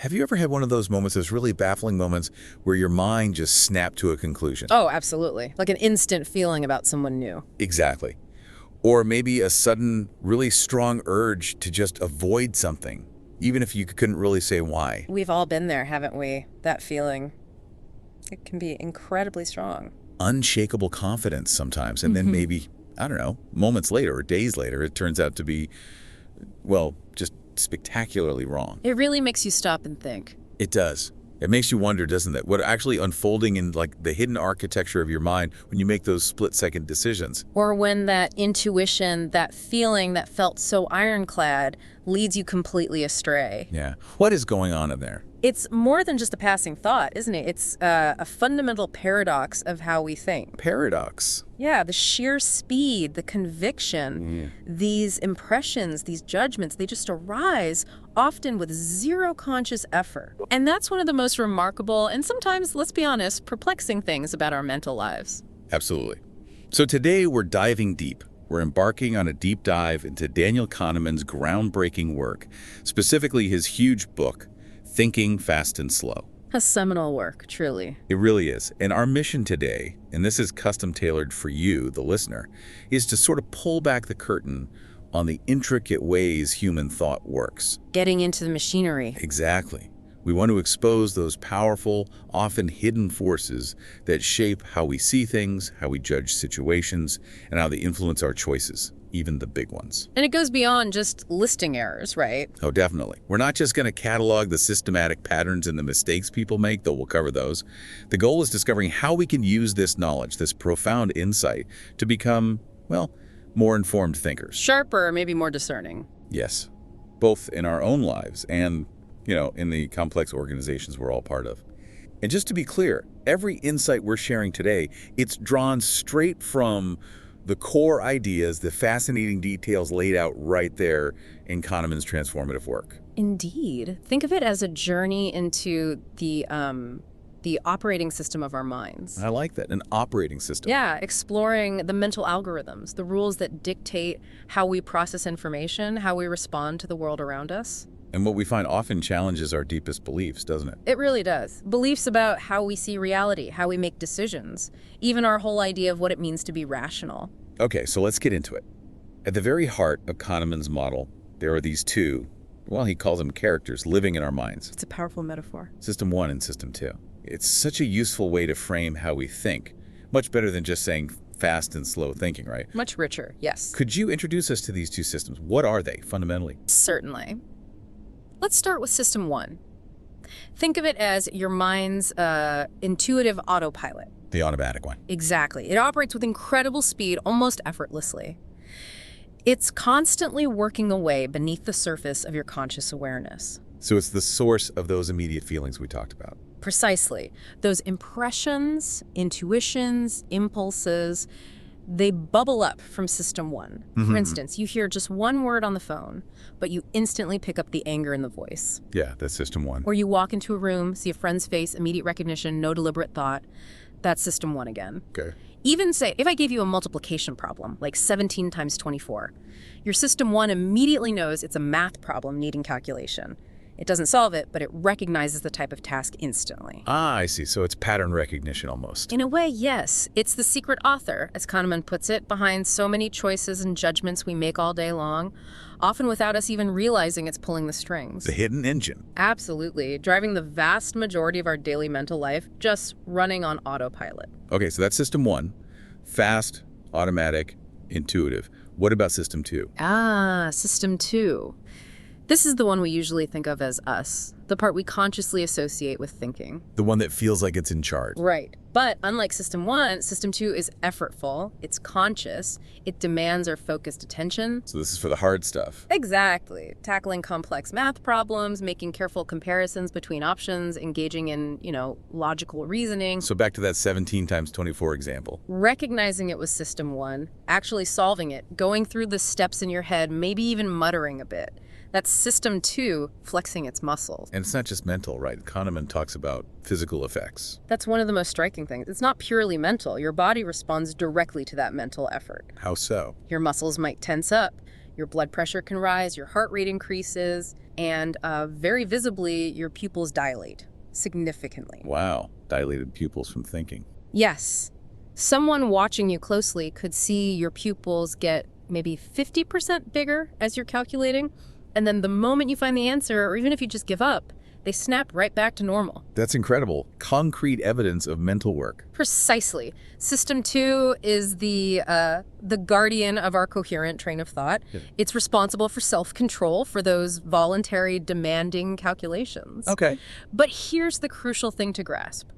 Have you ever had one of those moments, those really baffling moments, where your mind just snapped to a conclusion? Oh, absolutely. Like an instant feeling about someone new. Exactly. Or maybe a sudden, really strong urge to just avoid something, even if you couldn't really say why. We've all been there, haven't we? That feeling. It can be incredibly strong. Unshakable confidence sometimes, and then maybe, I don't know, moments later or days later, it turns out to be, well, just spectacularly wrong. It really makes you stop and think. It does. It makes you wonder, doesn't it? What actually unfolding in like the hidden architecture of your mind when you make those split-second decisions. Or when that intuition, that feeling that felt so ironclad leads you completely astray. Yeah. What is going on in there? It's more than just a passing thought, isn't it? It's a fundamental paradox of how we think. Paradox. Yeah, the sheer speed, the conviction, these impressions, these judgments, they just arise often with zero conscious effort. And that's one of the most remarkable and sometimes, let's be honest, perplexing things about our mental lives. Absolutely. So today we're diving deep. We're embarking on a deep dive into Daniel Kahneman's groundbreaking work, specifically his huge book, Thinking Fast and Slow. A seminal work, truly. It really is. And our mission today, and this is custom tailored for you, the listener, is to sort of pull back the curtain on the intricate ways human thought works. Getting into the machinery. Exactly. We want to expose those powerful, often hidden forces that shape how we see things, how we judge situations, and how they influence our choices, even the big ones. And it goes beyond just listing errors, right? Oh, definitely. We're not just going to catalog the systematic patterns and the mistakes people make, though we'll cover those. The goal is discovering how we can use this knowledge, this profound insight, to become, well, more informed thinkers. Sharper, maybe more discerning. Yes, both in our own lives and, in the complex organizations we're all part of. And just to be clear, every insight we're sharing today, it's drawn straight from the core ideas, the fascinating details laid out right there in Kahneman's transformative work. Indeed. Think of it as a journey into the operating system of our minds. I like that, an operating system. Yeah, exploring the mental algorithms, the rules that dictate how we process information, how we respond to the world around us. And what we find often challenges our deepest beliefs, doesn't it? It really does. Beliefs about how we see reality, how we make decisions, even our whole idea of what it means to be rational. Okay, so let's get into it. At the very heart of Kahneman's model, there are these two, well, he calls them characters, living in our minds. It's a powerful metaphor. System 1 and System 2. It's such a useful way to frame how we think, much better than just saying fast and slow thinking, right? Much richer, yes. Could you introduce us to these two systems? What are they, fundamentally? Certainly. Let's start with System 1. Think of it as your mind's intuitive autopilot. The automatic one. Exactly. It operates with incredible speed, almost effortlessly. It's constantly working away beneath the surface of your conscious awareness. So it's the source of those immediate feelings we talked about. Precisely. Those impressions, intuitions, impulses, they bubble up from System 1. For instance, you hear just one word on the phone, but you instantly pick up the anger in the voice. Yeah, that's System 1. Or you walk into a room, see a friend's face, immediate recognition, no deliberate thought. That's System 1 again. Okay. Even say, if I gave you a multiplication problem, like 17 times 24, your System 1 immediately knows it's a math problem needing calculation. It doesn't solve it, but it recognizes the type of task instantly. Ah, I see. So it's pattern recognition almost. In a way, yes. It's the secret author, as Kahneman puts it, behind so many choices and judgments we make all day long, often without us even realizing it's pulling the strings. The hidden engine. Absolutely. Driving the vast majority of our daily mental life, just running on autopilot. Okay, so that's System 1. Fast, automatic, intuitive. What about System 2? Ah, System 2. This is the one we usually think of as us, the part we consciously associate with thinking. The one that feels like it's in charge. Right. But unlike System 1, System 2 is effortful, it's conscious, it demands our focused attention. So this is for the hard stuff. Exactly. Tackling complex math problems, making careful comparisons between options, engaging in, logical reasoning. So back to that 17 times 24 example. Recognizing it was System 1, actually solving it, going through the steps in your head, maybe even muttering a bit. That's System 2 flexing its muscles. And it's not just mental, right? Kahneman talks about physical effects. That's one of the most striking things. It's not purely mental. Your body responds directly to that mental effort. How so? Your muscles might tense up, your blood pressure can rise, your heart rate increases. and very visibly, your pupils dilate significantly. Wow, dilated pupils from thinking. Yes. Someone watching you closely could see your pupils get maybe 50% bigger as you're calculating, and then the moment you find the answer, or even if you just give up, they snap right back to normal. That's incredible. Concrete evidence of mental work. Precisely. System 2 is the guardian of our coherent train of thought. Yeah. It's responsible for self-control for those voluntary, demanding calculations. Okay. But here's the crucial thing to grasp.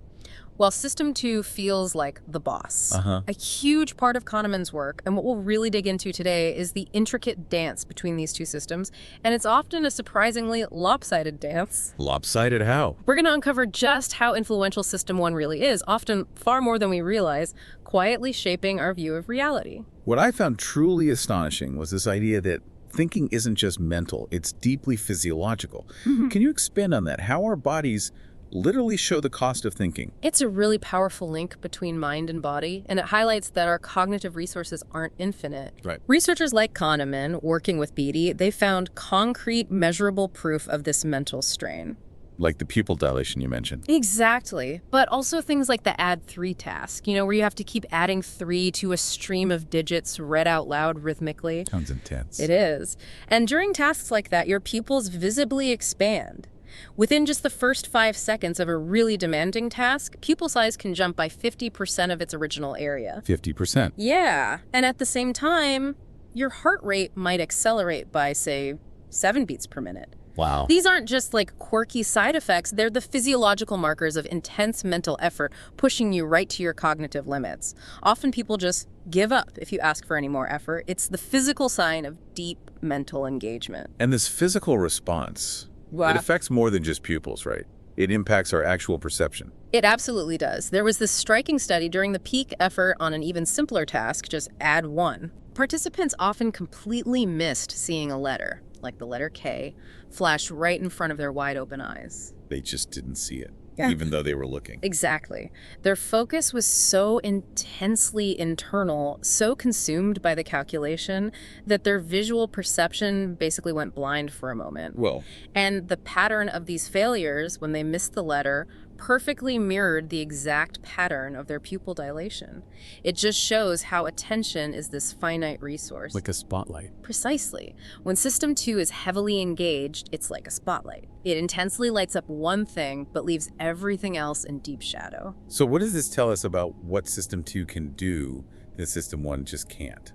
While System 2 feels like the boss, a huge part of Kahneman's work, and what we'll really dig into today, is the intricate dance between these two systems, and it's often a surprisingly lopsided dance. Lopsided how? We're going to uncover just how influential System 1 really is, often far more than we realize, quietly shaping our view of reality. What I found truly astonishing was this idea that thinking isn't just mental, it's deeply physiological. Can you expand on that? How our bodies literally show the cost of thinking? It's a really powerful link between mind and body, and it highlights that our cognitive resources aren't infinite. Right. Researchers like Kahneman, working with Beatty, they found concrete, measurable proof of this mental strain. Like the pupil dilation you mentioned. Exactly. But also things like the add 3 task, where you have to keep adding 3 to a stream of digits read out loud rhythmically. Sounds intense. It is. And during tasks like that, your pupils visibly expand. Within just the first 5 seconds of a really demanding task, pupil size can jump by 50% of its original area. 50%. Yeah. And at the same time, your heart rate might accelerate by, say, 7 beats per minute. Wow. These aren't just like quirky side effects. They're the physiological markers of intense mental effort pushing you right to your cognitive limits. Often people just give up if you ask for any more effort. It's the physical sign of deep mental engagement. And this physical response, it affects more than just pupils, right? It impacts our actual perception. It absolutely does. There was this striking study during the peak effort on an even simpler task, just add 1. Participants often completely missed seeing a letter, like the letter K, flash right in front of their wide-open eyes. They just didn't see it, Yeah. even though they were looking. Exactly. Their focus was so intensely internal, so consumed by the calculation, that their visual perception basically went blind for a moment. Well, And the pattern of these failures, when they missed the letter, perfectly mirrored the exact pattern of their pupil dilation. It just shows how attention is this finite resource. Like a spotlight. Precisely. When System 2 is heavily engaged, it's like a spotlight. It intensely lights up one thing, but leaves everything else in deep shadow. so what does this tell us about what System 2 can do that System 1 just can't?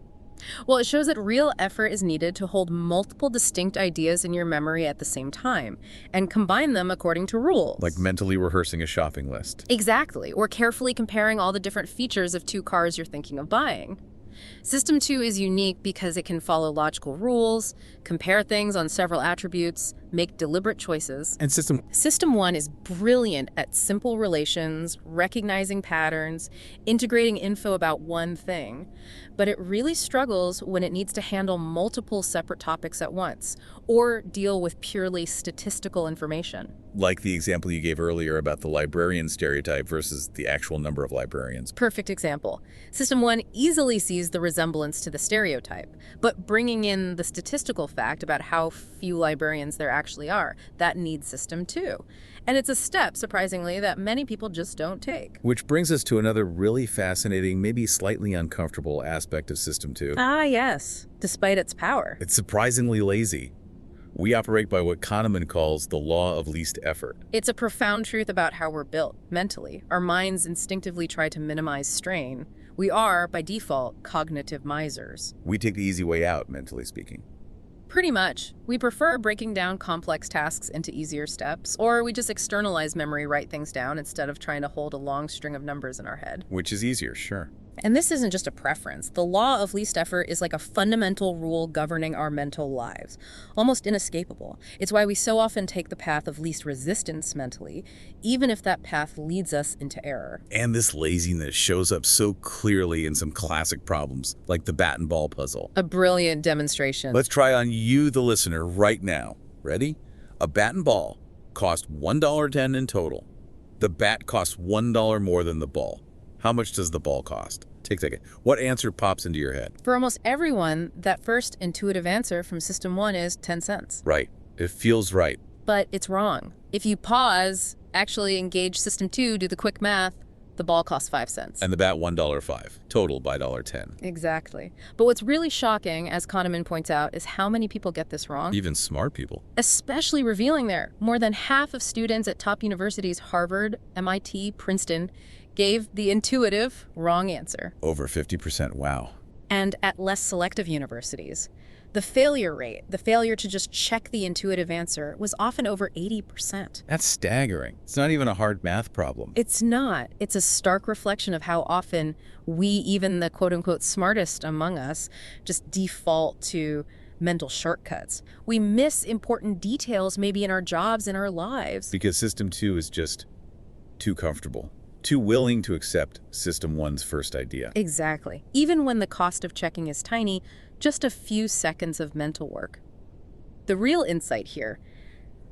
Well, it shows that real effort is needed to hold multiple distinct ideas in your memory at the same time and combine them according to rules. Like mentally rehearsing a shopping list. Exactly, or carefully comparing all the different features of 2 cars you're thinking of buying. System 2 is unique because it can follow logical rules, compare things on several attributes, make deliberate choices. And System 1 is brilliant at simple relations, recognizing patterns, integrating info about one thing, but it really struggles when it needs to handle multiple separate topics at once, or deal with purely statistical information. like the example you gave earlier about the librarian stereotype versus the actual number of librarians. Perfect example. System 1 easily sees the resemblance to the stereotype, but bringing in the statistical fact about how few librarians there actually are, that needs System 2. And it's a step, surprisingly, that many people just don't take. Which brings us to another really fascinating, maybe slightly uncomfortable aspect of System 2. Ah, yes, despite its power. It's surprisingly lazy. We operate by what Kahneman calls the law of least effort. It's a profound truth about how we're built, mentally. Our minds instinctively try to minimize strain. We are, by default, cognitive misers. We take the easy way out, mentally speaking. Pretty much. We prefer breaking down complex tasks into easier steps, or we just externalize memory, write things down, instead of trying to hold a long string of numbers in our head. Which is easier, sure. And this isn't just a preference. The law of least effort is like a fundamental rule governing our mental lives, almost inescapable. It's why we so often take the path of least resistance mentally, even if that path leads us into error. And this laziness shows up so clearly in some classic problems, like the bat and ball puzzle. A brilliant demonstration. Let's try on you, the listener, right now. Ready? A bat and ball cost $1.10 in total. The bat costs $1 more than the ball. How much does the ball cost? Take a second. What answer pops into your head? For almost everyone, that first intuitive answer from System 1 is 10 cents. Right. It feels right. But it's wrong. If you pause, actually engage system 2, do the quick math, the ball costs 5 cents. And the bat $1.05, total by $1.10. Exactly. But what's really shocking, as Kahneman points out, is how many people get this wrong. Even smart people. Especially revealing there. More than half of students at top universities, Harvard, MIT, Princeton, gave the intuitive wrong answer. Over 50%, wow. And at less selective universities, the failure rate, the failure to just check the intuitive answer, was often over 80%. That's staggering. It's not even a hard math problem. It's not. It's a stark reflection of how often we, even the quote-unquote smartest among us, just default to mental shortcuts. We miss important details maybe in our jobs, in our lives. Because System 2 is just too comfortable, too willing to accept System 1's first idea. Exactly. Even when the cost of checking is tiny, just a few seconds of mental work. The real insight here,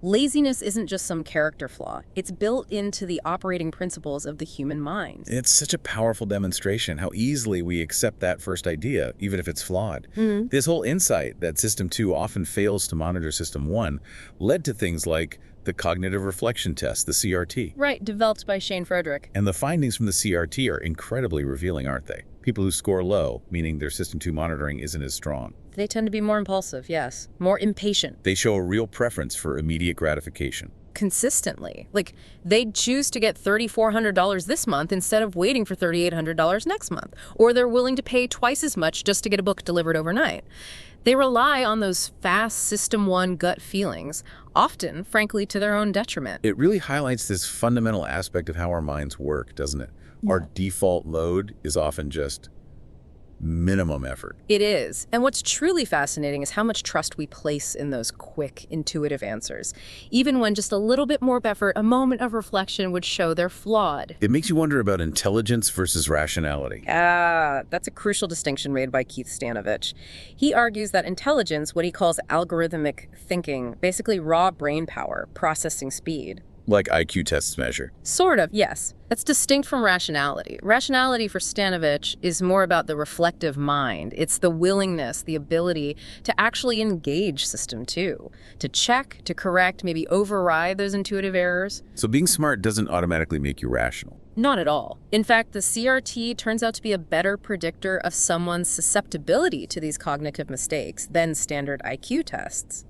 laziness isn't just some character flaw. It's built into the operating principles of the human mind. It's such a powerful demonstration how easily we accept that first idea, even if it's flawed. This whole insight that System 2 often fails to monitor System 1 led to things like the cognitive reflection test, the CRT. Right, developed by Shane Frederick. And the findings from the CRT are incredibly revealing, aren't they? People who score low, meaning their System 2 monitoring isn't as strong. They tend to be more impulsive, yes. More impatient. They show a real preference for immediate gratification. Consistently. Like, they'd choose to get $3,400 this month instead of waiting for $3,800 next month. Or they're willing to pay twice as much just to get a book delivered overnight. They rely on those fast System 1 gut feelings, often, frankly, to their own detriment. It really highlights this fundamental aspect of how our minds work, doesn't it? Our default mode is often just minimum effort. It is. And what's truly fascinating is how much trust we place in those quick, intuitive answers. Even when just a little bit more effort, a moment of reflection would show they're flawed. It makes you wonder about intelligence versus rationality. That's a crucial distinction made by Keith Stanovich. He argues that intelligence, what he calls algorithmic thinking, basically raw brain power, processing speed. Like IQ tests measure. Sort of, yes. That's distinct from rationality. Rationality for Stanovich is more about the reflective mind. It's the willingness, the ability to actually engage System 2, to check, to correct, maybe override those intuitive errors. So being smart doesn't automatically make you rational. Not at all. In fact, the CRT turns out to be a better predictor of someone's susceptibility to these cognitive mistakes than standard IQ tests.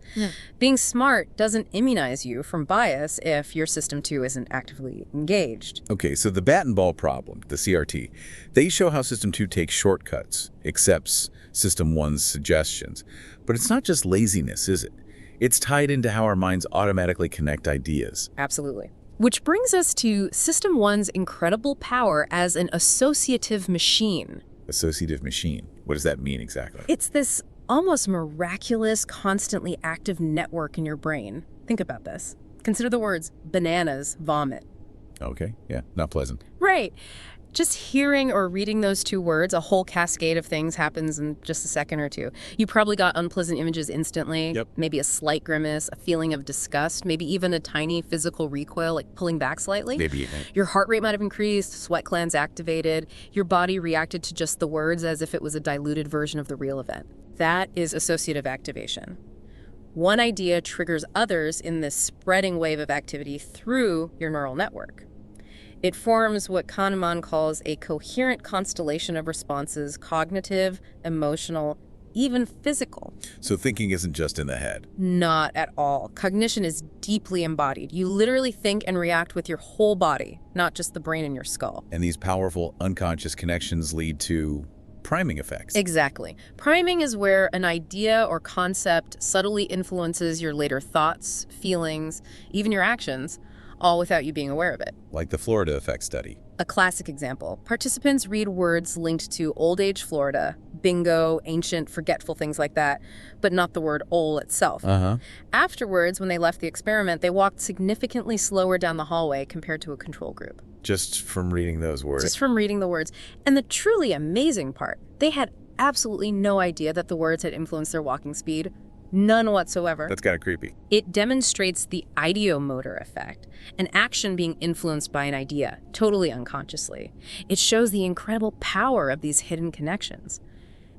Being smart doesn't immunize you from bias if your System 2 isn't actively engaged. Okay, so the bat and ball problem, the CRT, they show how System 2 takes shortcuts, accepts System 1's suggestions. But it's not just laziness, is it? It's tied into how our minds automatically connect ideas. Absolutely. Which brings us to System 1's incredible power as an associative machine. Associative machine. What does that mean exactly? It's this almost miraculous, constantly active network in your brain. Think about this. Consider the words bananas, vomit. Okay, yeah, not pleasant. Right. Just hearing or reading those two words, a whole cascade of things happens in just a second or two. You probably got unpleasant images instantly, maybe a slight grimace, a feeling of disgust, maybe even a tiny physical recoil, like pulling back slightly. Maybe. Your heart rate might have increased, sweat glands activated, your body reacted to just the words as if it was a diluted version of the real event. That is associative activation. One idea triggers others in this spreading wave of activity through your neural network. It forms what Kahneman calls a coherent constellation of responses, cognitive, emotional, even physical. So thinking isn't just in the head. Not at all. Cognition is deeply embodied. You literally think and react with your whole body, not just the brain in your skull. And these powerful unconscious connections lead to priming effects. Exactly. Priming is where an idea or concept subtly influences your later thoughts, feelings, even your actions, all without you being aware of it. Like the Florida effect study. A classic example. Participants read words linked to old age Florida, bingo, ancient, forgetful, things like that, but not the word "ol" itself. Afterwards, when they left the experiment, they walked significantly slower down the hallway compared to a control group. Just from reading those words. Just from reading the words. And the truly amazing part, they had absolutely no idea that the words had influenced their walking speed. None whatsoever. That's kind of creepy. It demonstrates the ideomotor effect, an action being influenced by an idea, totally unconsciously. It shows the incredible power of these hidden connections.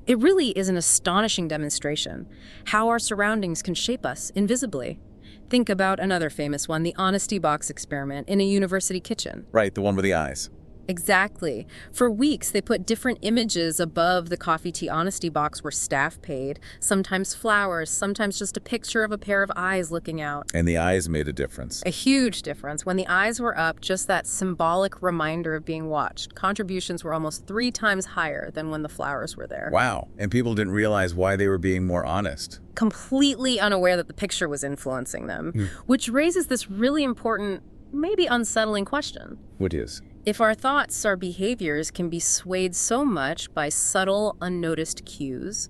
It really is an astonishing demonstration how our surroundings can shape us invisibly. Think about another famous one, the honesty box experiment in a university kitchen. Right, the one with the eyes. Exactly. For weeks, they put different images above the coffee tea honesty box where staff paid, sometimes flowers, sometimes just a picture of a pair of eyes looking out. And the eyes made a difference. A huge difference. When the eyes were up, just that symbolic reminder of being watched. Contributions were almost 3 times higher than when the flowers were there. Wow. And people didn't realize why they were being more honest. Completely unaware that the picture was influencing them, which raises this really important, maybe unsettling question. What is? If our thoughts, our behaviors can be swayed so much by subtle, unnoticed cues,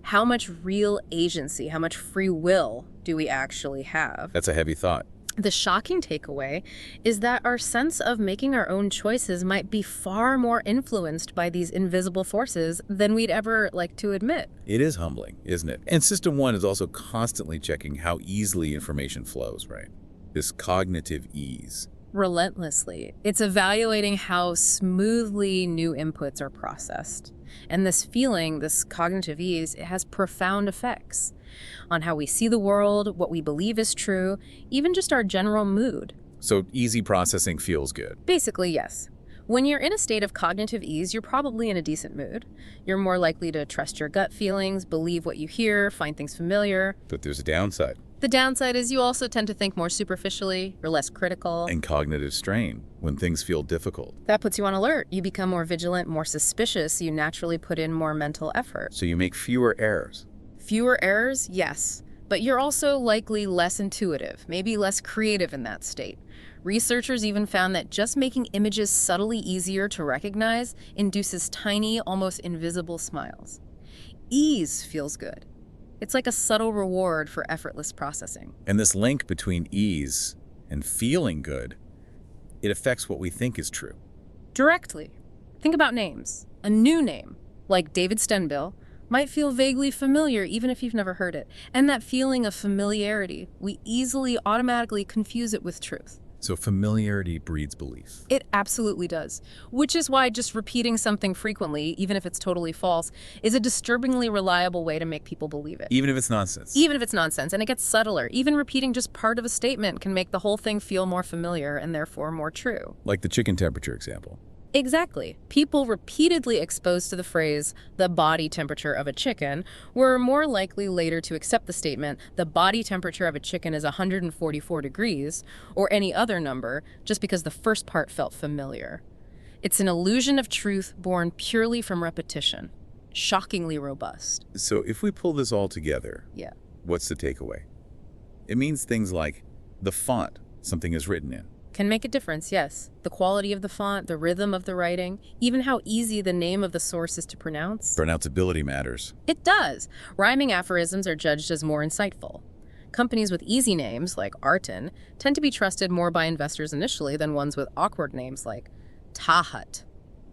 how much real agency, how much free will do we actually have? That's a heavy thought. The shocking takeaway is that our sense of making our own choices might be far more influenced by these invisible forces than we'd ever like to admit. It is humbling, isn't it? And System 1 is also constantly checking how easily information flows, right? This cognitive ease. Relentlessly. It's evaluating how smoothly new inputs are processed. And this feeling, this cognitive ease, it has profound effects on how we see the world, what we believe is true, even just our general mood. So easy processing feels good. Basically, yes. When you're in a state of cognitive ease, you're probably in a decent mood. You're more likely to trust your gut feelings, believe what you hear, find things familiar. But there's a downside. The downside is you also tend to think more superficially, you're less critical. And cognitive strain when things feel difficult. That puts you on alert. You become more vigilant, more suspicious. You naturally put in more mental effort. So you make fewer errors. Fewer errors, yes. But you're also likely less intuitive, maybe less creative in that state. Researchers even found that just making images subtly easier to recognize induces tiny, almost invisible smiles. Ease feels good. It's like a subtle reward for effortless processing. And this link between ease and feeling good, it affects what we think is true. Directly. Think about names. A new name, like David Stenbill, might feel vaguely familiar even if you've never heard it. And that feeling of familiarity, we easily automatically confuse it with truth. So familiarity breeds belief. It absolutely does. Which is why just repeating something frequently, even if it's totally false, is a disturbingly reliable way to make people believe it. Even if it's nonsense. Even if it's nonsense. And it gets subtler. Even repeating just part of a statement can make the whole thing feel more familiar and therefore more true. Like the chicken temperature example. Exactly. People repeatedly exposed to the phrase, the body temperature of a chicken, were more likely later to accept the statement, the body temperature of a chicken is 144 degrees, or any other number, just because the first part felt familiar. It's an illusion of truth born purely from repetition. Shockingly robust. So if we pull this all together, what's the takeaway? It means things like the font something is written in. Can make a difference, yes. The quality of the font, the rhythm of the writing, even how easy the name of the source is to pronounce. Pronounceability matters. It does. Rhyming aphorisms are judged as more insightful. Companies with easy names, like Artin, tend to be trusted more by investors initially than ones with awkward names like Tahat.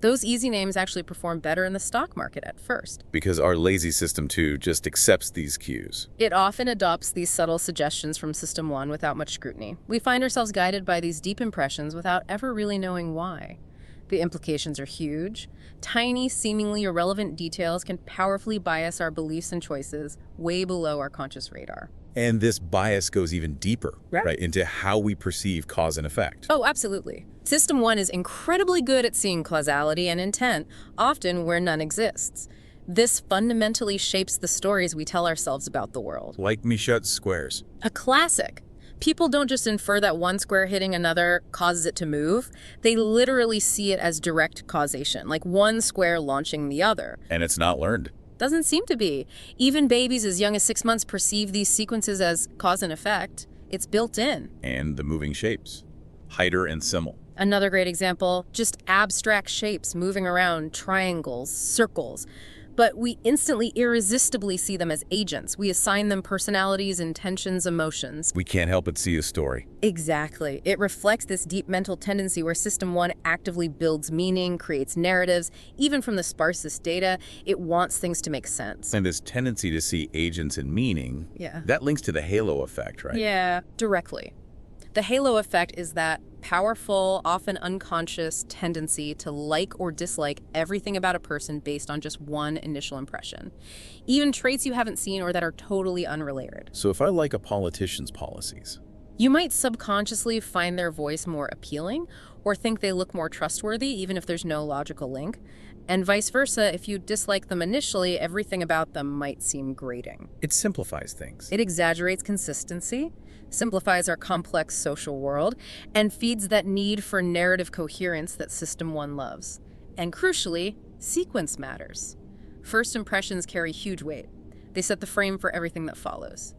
Those easy names actually perform better in the stock market at first. Because our lazy System 2 just accepts these cues. It often adopts these subtle suggestions from System 1 without much scrutiny. We find ourselves guided by these deep impressions without ever really knowing why. The implications are huge. Tiny, seemingly irrelevant details can powerfully bias our beliefs and choices way below our conscious radar. And this bias goes even deeper, right, into how we perceive cause and effect. Oh, absolutely. System 1 is incredibly good at seeing causality and intent, often where none exists. This fundamentally shapes the stories we tell ourselves about the world. Like Michet's squares. A classic. People don't just infer that one square hitting another causes it to move. They literally see it as direct causation, like one square launching the other. And it's not learned. Doesn't seem to be. Even babies as young as 6 months perceive these sequences as cause and effect. It's built in. And the moving shapes. Hyder and Simmel. Another great example, just abstract shapes moving around, triangles, circles. But we instantly, irresistibly see them as agents. We assign them personalities, intentions, emotions. We can't help but see a story. Exactly. It reflects this deep mental tendency where System 1 actively builds meaning, creates narratives. Even from the sparsest data, it wants things to make sense. And this tendency to see agents and meaning, that links to the halo effect, right? Yeah, directly. The halo effect is that powerful, often unconscious tendency to like or dislike everything about a person based on just one initial impression, even traits you haven't seen or that are totally unrelated. So if I like a politician's policies, You might subconsciously find their voice more appealing or think they look more trustworthy, even if there's no logical link. And vice versa, if you dislike them initially, everything about them might seem grating. it simplifies things. It exaggerates consistency, simplifies our complex social world, and feeds that need for narrative coherence that System 1 loves. And crucially, sequence matters. First impressions carry huge weight. They set the frame for everything that follows.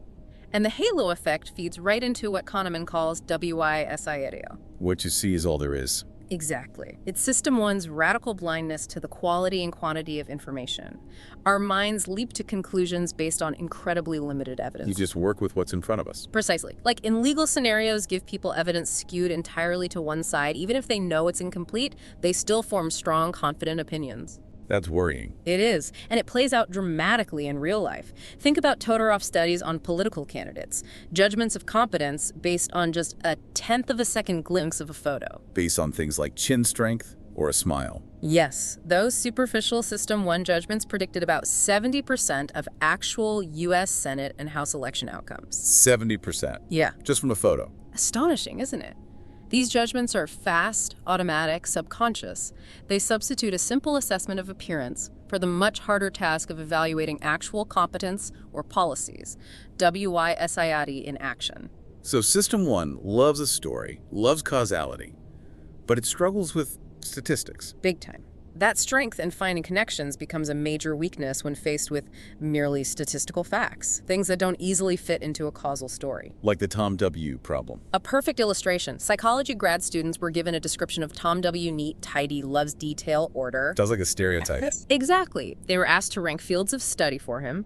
And the halo effect feeds right into what Kahneman calls wisio. What you see is all there is. Exactly. It's System 1's radical blindness to the quality and quantity of information. Our minds leap to conclusions based on incredibly limited evidence. You just work with what's in front of us. Precisely. Like in legal scenarios, give people evidence skewed entirely to one side. Even if they know it's incomplete, they still form strong, confident opinions. That's worrying. It is, and it plays out dramatically in real life. Think about Todorov studies on political candidates, judgments of competence based on just a tenth of a second glimpse of a photo. Based on things like chin strength or a smile. Yes, those superficial System 1 judgments predicted about 70% of actual U.S. Senate and House election outcomes. 70%. Yeah. Just from a photo. Astonishing, isn't it? These judgments are fast, automatic, subconscious. They substitute a simple assessment of appearance for the much harder task of evaluating actual competence or policies. wisio in action. So System 1 loves a story, loves causality, but it struggles with statistics. Big time. That strength in finding connections becomes a major weakness when faced with merely statistical facts, things that don't easily fit into a causal story. Like the Tom W. problem. A perfect illustration. Psychology grad students were given a description of Tom W. Neat, tidy, loves detail, order. Sounds like a stereotype. Exactly. They were asked to rank fields of study for him.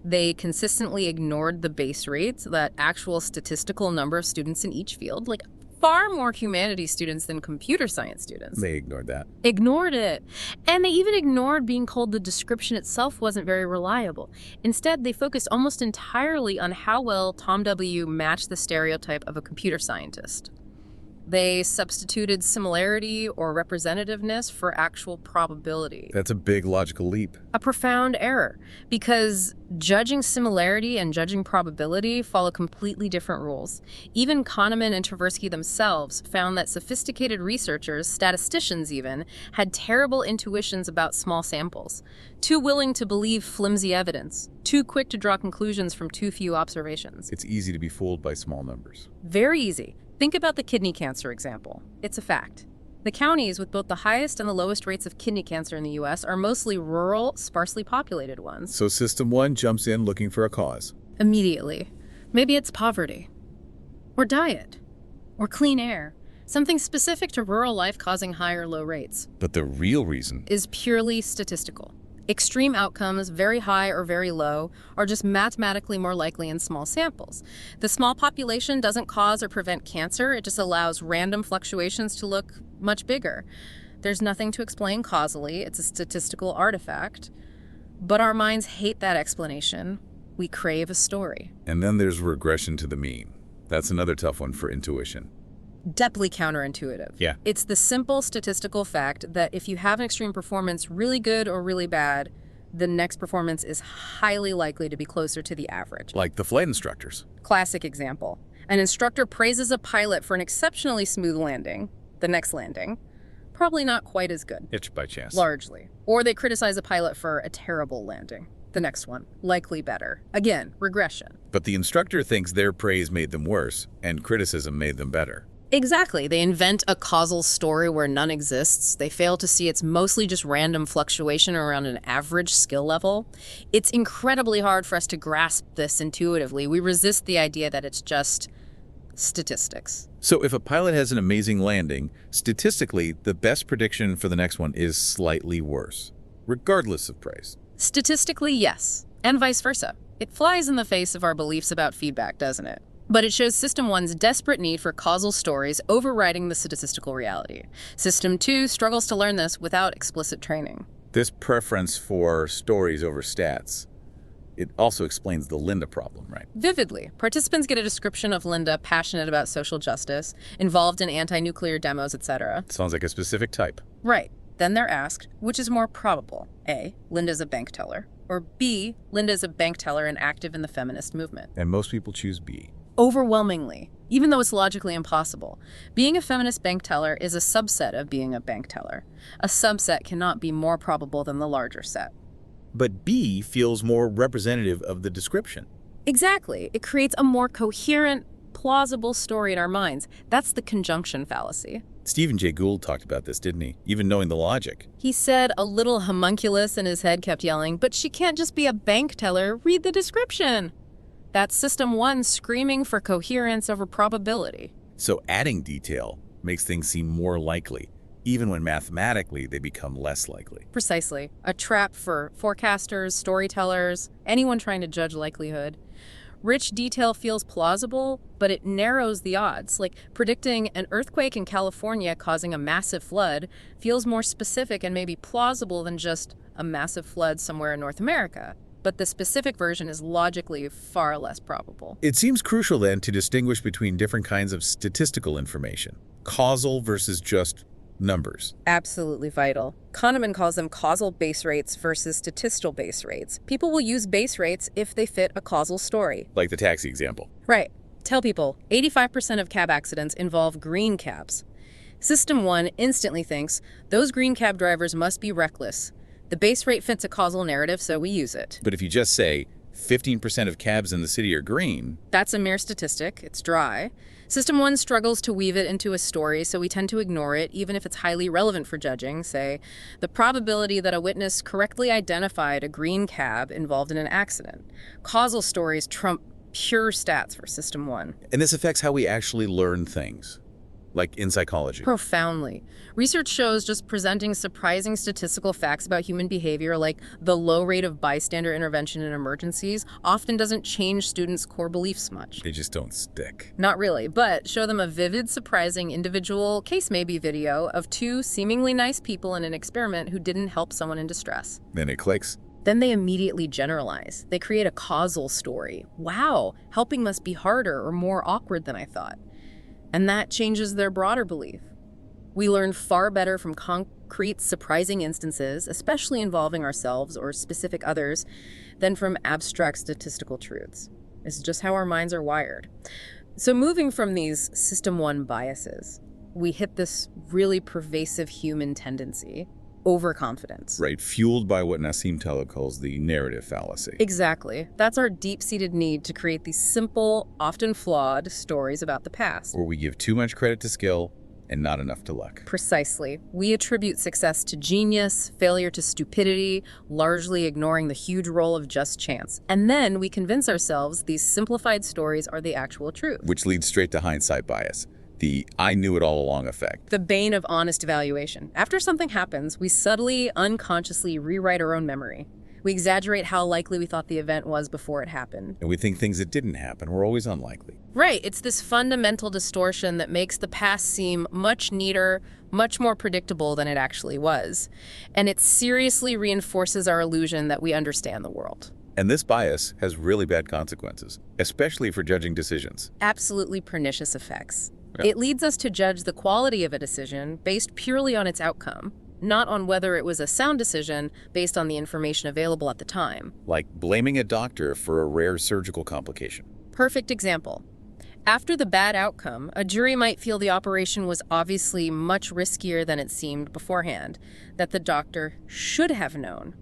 They consistently ignored the base rates, that actual statistical number of students in each field, like far more humanities students than computer science students. They ignored that. Ignored it. And they even ignored being told the description itself wasn't very reliable. Instead, they focused almost entirely on how well Tom W. matched the stereotype of a computer scientist. They substituted similarity or representativeness for actual probability. That's a big logical leap. A profound error, because judging similarity and judging probability follow completely different rules. Even Kahneman and Tversky themselves found that sophisticated researchers, statisticians even, had terrible intuitions about small samples, too willing to believe flimsy evidence, too quick to draw conclusions from too few observations. It's easy to be fooled by small numbers. Very easy. Think about the kidney cancer example. It's a fact. The counties with both the highest and the lowest rates of kidney cancer in the U.S. are mostly rural, sparsely populated ones. So System 1 jumps in looking for a cause. Immediately. Maybe it's poverty, or diet, or clean air. Something specific to rural life causing high or low rates. But the real reason Is purely statistical. Extreme outcomes, very high or very low, are just mathematically more likely in small samples. The small population doesn't cause or prevent cancer, it just allows random fluctuations to look much bigger. There's nothing to explain causally, it's a statistical artifact. But our minds hate that explanation. We crave a story. And then there's regression to the mean. That's another tough one for intuition. Deeply counterintuitive. Yeah. It's the simple statistical fact that if you have an extreme performance really good or really bad, the next performance is highly likely to be closer to the average. Like the flight instructors. Classic example. An instructor praises a pilot for an exceptionally smooth landing. The next landing, probably not quite as good. It's by chance. Largely. Or they criticize a pilot for a terrible landing. The next one, likely better. Again, regression. But the instructor thinks their praise made them worse, and criticism made them better. Exactly. They invent a causal story where none exists. They fail to see it's mostly just random fluctuation around an average skill level. It's incredibly hard for us to grasp this intuitively. We resist the idea that it's just statistics. So if a pilot has an amazing landing, statistically, the best prediction for the next one is slightly worse, regardless of praise. Statistically, yes. And vice versa. It flies in the face of our beliefs about feedback, doesn't it? But it shows System 1's desperate need for causal stories overriding the statistical reality. System 2 struggles to learn this without explicit training. This preference for stories over stats, It also explains the Linda problem, right? Vividly. Participants get a description of Linda passionate about social justice, involved in anti-nuclear demos, etc. Sounds like a specific type. Right. Then they're asked, which is more probable? A, Linda's a bank teller, or B, Linda's a bank teller and active in the feminist movement. And most people choose B. Overwhelmingly, even though it's logically impossible. Being a feminist bank teller is a subset of being a bank teller. A subset cannot be more probable than the larger set. But B feels more representative of the description. Exactly. It creates a more coherent, plausible story in our minds. That's the conjunction fallacy. Stephen Jay Gould talked about this, didn't he? Even knowing the logic. He said, a little homunculus in his head kept yelling, "But she can't just be a bank teller. Read the description." That's System 1 screaming for coherence over probability. So adding detail makes things seem more likely, even when mathematically they become less likely. Precisely. A trap for forecasters, storytellers, anyone trying to judge likelihood. Rich detail feels plausible, but it narrows the odds. Like predicting an earthquake in California causing a massive flood feels more specific and maybe plausible than just a massive flood somewhere in North America. But the specific version is logically far less probable. It seems crucial then to distinguish between different kinds of statistical information, causal versus just numbers. Absolutely vital. Kahneman calls them causal base rates versus statistical base rates. People will use base rates if they fit a causal story. Like the taxi example. Right. Tell people 85% of cab accidents involve green cabs. System 1 instantly thinks those green cab drivers must be reckless. The base rate fits a causal narrative, so we use it. But if you just say 15% of cabs in the city are green, that's a mere statistic. It's dry. System 1 struggles to weave it into a story, so we tend to ignore it, even if it's highly relevant for judging. Say, the probability that a witness correctly identified a green cab involved in an accident. Causal stories trump pure stats for System 1. And this affects how we actually learn things, like in psychology. Profoundly. Research shows just presenting surprising statistical facts about human behavior, like the low rate of bystander intervention in emergencies, often doesn't change students' core beliefs much. They just don't stick. Not really, but show them a vivid, surprising individual case maybe video of two seemingly nice people in an experiment who didn't help someone in distress. Then it clicks. Then they immediately generalize. They create a causal story. Wow, helping must be harder or more awkward than I thought. And that changes their broader belief. We learn far better from concrete, surprising instances, especially involving ourselves or specific others, than from abstract statistical truths. It's just how our minds are wired. So moving from these System 1 biases, we hit this really pervasive human tendency, overconfidence. Right, fueled by what Nassim Taleb calls the narrative fallacy. Exactly. That's our deep-seated need to create these simple, often flawed stories about the past. Where we give too much credit to skill and not enough to luck. Precisely. We attribute success to genius, failure to stupidity, largely ignoring the huge role of just chance. And then we convince ourselves these simplified stories are the actual truth. Which leads straight to hindsight bias. The I knew it all along effect. The bane of honest evaluation. After something happens, we subtly, unconsciously rewrite our own memory. We exaggerate how likely we thought the event was before it happened. And we think things that didn't happen were always unlikely. Right. It's this fundamental distortion that makes the past seem much neater, much more predictable than it actually was. And it seriously reinforces our illusion that we understand the world. And this bias has really bad consequences, especially for judging decisions. Absolutely pernicious effects. Yeah. It leads us to judge the quality of a decision based purely on its outcome, not on whether it was a sound decision based on the information available at the time. Like blaming a doctor for a rare surgical complication. Perfect example. After the bad outcome, a jury might feel the operation was obviously much riskier than it seemed beforehand, that the doctor should have known.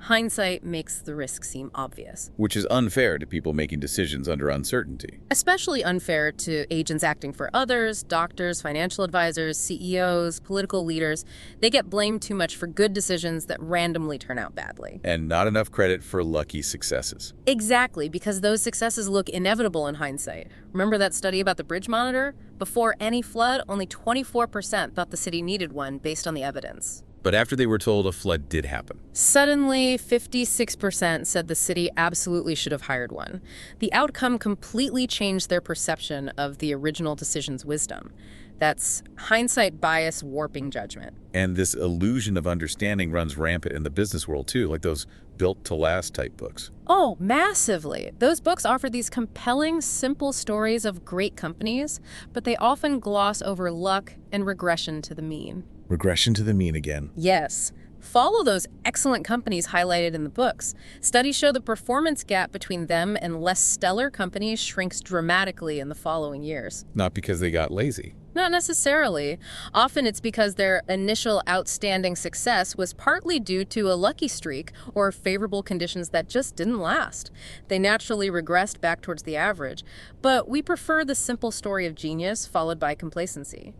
Hindsight makes the risk seem obvious. Which is unfair to people making decisions under uncertainty. Especially unfair to agents acting for others, doctors, financial advisors, CEOs, political leaders. They get blamed too much for good decisions that randomly turn out badly. And not enough credit for lucky successes. Exactly, because those successes look inevitable in hindsight. Remember that study about the bridge monitor? Before any flood, only 24% thought the city needed one based on the evidence. But after they were told a flood did happen, suddenly 56% said the city absolutely should have hired one. The outcome completely changed their perception of the original decision's wisdom. That's hindsight bias warping judgment. And this illusion of understanding runs rampant in the business world too, like those built-to-last type books. Oh, massively. Those books offer these compelling, simple stories of great companies, but they often gloss over luck and regression to the mean. Regression to the mean again. Yes. Follow those excellent companies highlighted in the books. Studies show the performance gap between them and less stellar companies shrinks dramatically in the following years. Not because they got lazy. Not necessarily. Often it's because their initial outstanding success was partly due to a lucky streak or favorable conditions that just didn't last. They naturally regressed back towards the average, but we prefer the simple story of genius followed by complacency.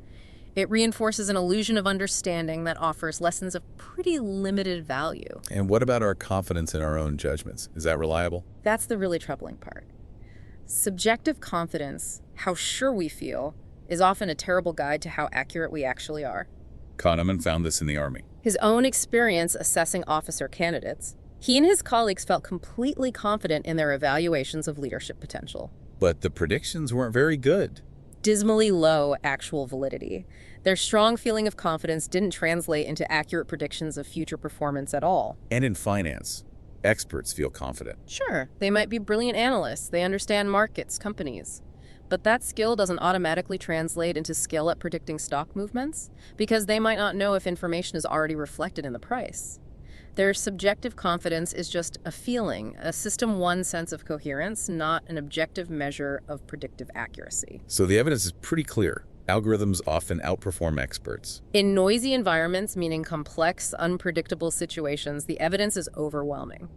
It reinforces an illusion of understanding that offers lessons of pretty limited value. And what about our confidence in our own judgments? Is that reliable? That's the really troubling part. Subjective confidence, how sure we feel, is often a terrible guide to how accurate we actually are. Kahneman found this in the Army. His own experience assessing officer candidates, he and his colleagues felt completely confident in their evaluations of leadership potential. But the predictions weren't very good. Dismally low actual validity. Their strong feeling of confidence didn't translate into accurate predictions of future performance at all. And in finance, experts feel confident. Sure, they might be brilliant analysts, they understand markets, companies. But that skill doesn't automatically translate into skill at predicting stock movements, because they might not know if information is already reflected in the price. Their subjective confidence is just a feeling, a System 1 sense of coherence, not an objective measure of predictive accuracy. So the evidence is pretty clear. Algorithms often outperform experts. In noisy environments, meaning complex, unpredictable situations, the evidence is overwhelming.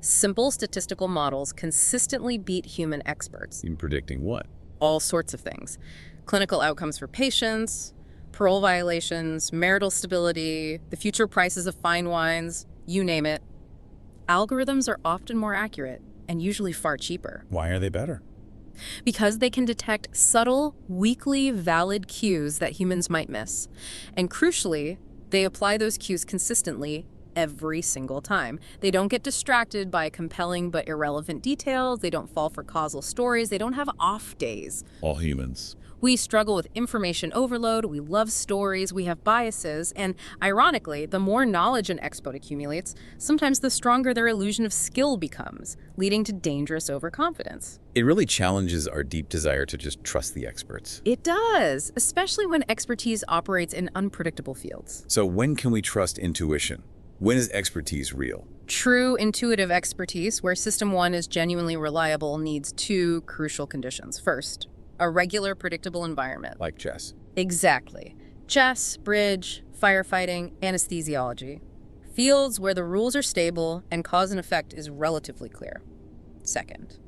Simple statistical models consistently beat human experts. In predicting what? All sorts of things. Clinical outcomes for patients, parole violations, marital stability, the future prices of fine wines, you name it. Algorithms are often more accurate and usually far cheaper. Why are they better? Because they can detect subtle, weakly valid cues that humans might miss. And crucially, they apply those cues consistently every single time. They don't get distracted by compelling but irrelevant details. They don't fall for causal stories. They don't have off days. All humans. We struggle with information overload, we love stories, we have biases, and ironically, the more knowledge an expert accumulates, sometimes the stronger their illusion of skill becomes, leading to dangerous overconfidence. It really challenges our deep desire to just trust the experts. It does, especially when expertise operates in unpredictable fields. So when can we trust intuition? When is expertise real? True intuitive expertise, where System 1 is genuinely reliable, needs two crucial conditions. First, a regular, predictable environment. Like chess. Exactly. Chess, bridge, firefighting, anesthesiology. Fields where the rules are stable and cause and effect is relatively clear. Second,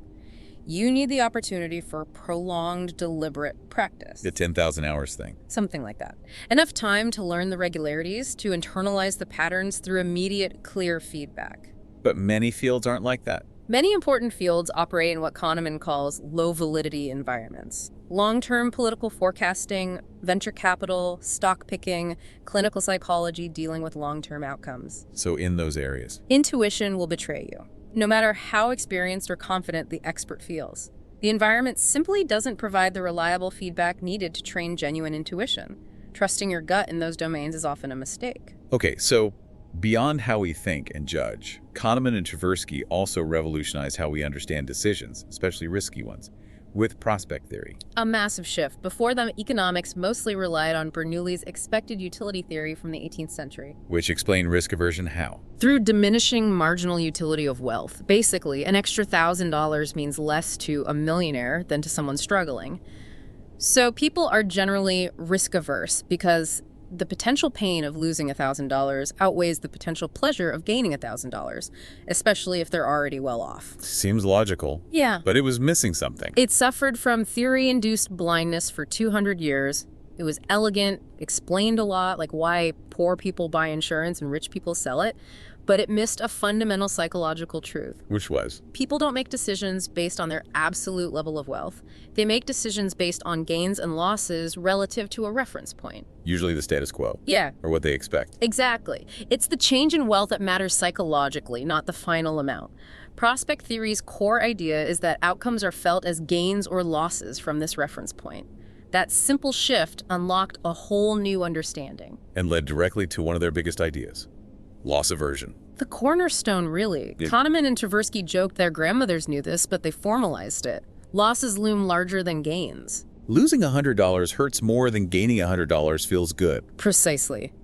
you need the opportunity for prolonged, deliberate practice. The 10,000 hours thing. Something like that. Enough time to learn the regularities, to internalize the patterns through immediate, clear feedback. But many fields aren't like that. Many important fields operate in what Kahneman calls low-validity environments. Long-term political forecasting, venture capital, stock picking, clinical psychology dealing with long-term outcomes. So in those areas. Intuition will betray you, no matter how experienced or confident the expert feels. The environment simply doesn't provide the reliable feedback needed to train genuine intuition. Trusting your gut in those domains is often a mistake. Okay, so beyond how we think and judge, Kahneman and Tversky also revolutionized how we understand decisions, especially risky ones, with prospect theory. A massive shift. Before them, economics mostly relied on Bernoulli's expected utility theory from the 18th century. Which explain risk aversion how? Through diminishing marginal utility of wealth. Basically, an extra $1,000 means less to a millionaire than to someone struggling. So people are generally risk averse because the potential pain of losing $1,000 outweighs the potential pleasure of gaining $1,000, especially if they're already well off. Seems logical. Yeah. But it was missing something. It suffered from theory-induced blindness for 200 years. It was elegant, explained a lot, like why poor people buy insurance and rich people sell it, but it missed a fundamental psychological truth. Which was? People don't make decisions based on their absolute level of wealth. They make decisions based on gains and losses relative to a reference point. Usually the status quo. Yeah. Or what they expect. Exactly. It's the change in wealth that matters psychologically, not the final amount. Prospect theory's core idea is that outcomes are felt as gains or losses from this reference point. That simple shift unlocked a whole new understanding. And led directly to one of their biggest ideas, loss aversion. The cornerstone, really. Kahneman and Tversky joked their grandmothers knew this, but they formalized it. Losses loom larger than gains. Losing $100 hurts more than gaining $100 feels good. Precisely.